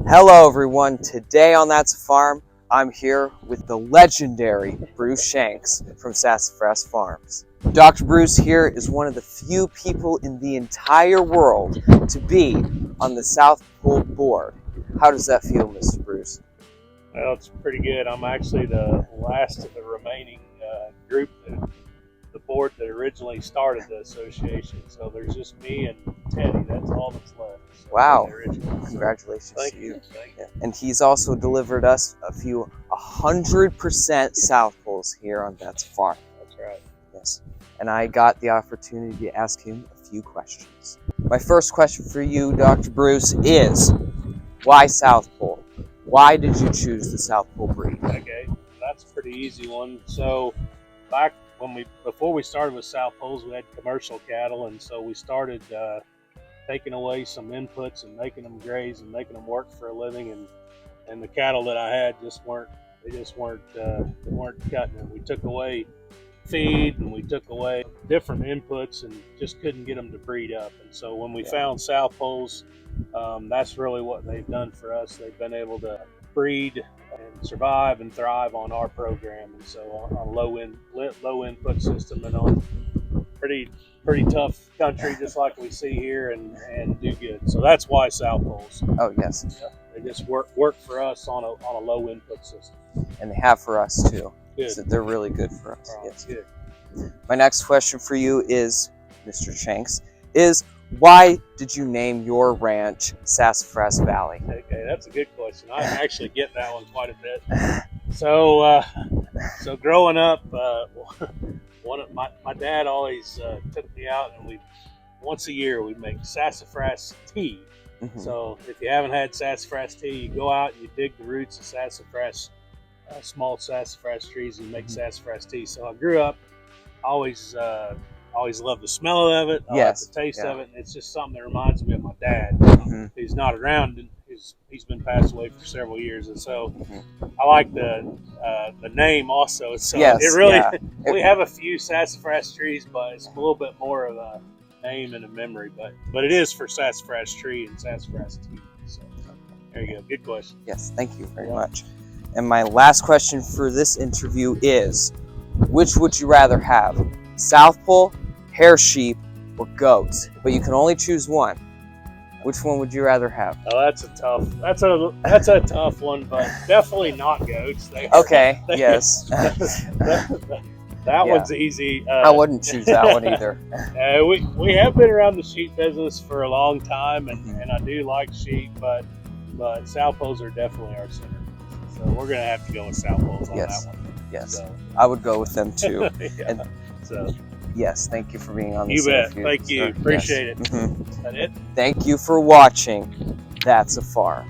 Hello everyone, today on That's a Farm, I'm here with the legendary Bruce Shanks from Sassafras Farms. Dr. Bruce here is one of the few people in the entire world to be on the South Pole board. How does that feel, Mr. Bruce? Well, it's pretty good. I'm actually the last of the remaining group, the board that originally started the association. So there's just me and Teddy. That's all that's left. So Wow. Congratulations Thank to you. Thank you. And he's also delivered us a few 100% South Poles here on That's a Farm. That's right. Yes. And I got the opportunity to ask him a few questions. My first question for you, Dr. Bruce, is why South Pole? Why did you choose the South Pole breed? Okay, that's a pretty easy one. So back before we started with South Poles, we had commercial cattle, and so we started taking away some inputs and making them graze and making them work for a living, and the cattle that I had weren't cutting it. We took away feed and we took away different inputs and just couldn't get them to breed up. And so when we found South Poles, that's really what they've done for us. They've been able to breed and survive and thrive on our program, and so on low input system and on pretty tough country just like we see here, and do good. So that's why South Poles. Oh yes, they just work for us on a low input system, and they have for us too. Good. So they're really good for us. Yes. Good. My next question for you is, Mr. Shanks, is why did you name your ranch Sassafras Valley? Okay, that's a good question. I actually get that one quite a bit. So growing up, my dad always took me out, and once a year we'd make sassafras tea. Mm-hmm. So if you haven't had sassafras tea, you go out and you dig the roots of sassafras, small sassafras trees, and make sassafras tea. So I grew up always loved the smell of it. I like the taste of it, and it's just something that reminds me of my dad. Mm-hmm. He's not around, and he's been passed away for several years, and so I like the name also. So it really we have a few sassafras trees, but it's a little bit more of a name and a memory. But it is for sassafras tree and sassafras tea. So there you go. Good question. Yes, thank you very much. And my last question for this interview is, which would you rather have? South Pole, hair sheep, or goats? But you can only choose one. Which one would you rather have? Oh, that's a tough one, but definitely not goats. Okay, yes. That one's easy. I wouldn't choose that one either. We have been around the sheep business for a long time, and I do like sheep, but South Poles are definitely our center. So we're gonna have to go with South Poles on that one. Yes, so. I would go with them too. So. Yes, thank you for being on the You bet. Thank you. Appreciate it. Mm-hmm. Is that it? Thank you for watching That's a Farm.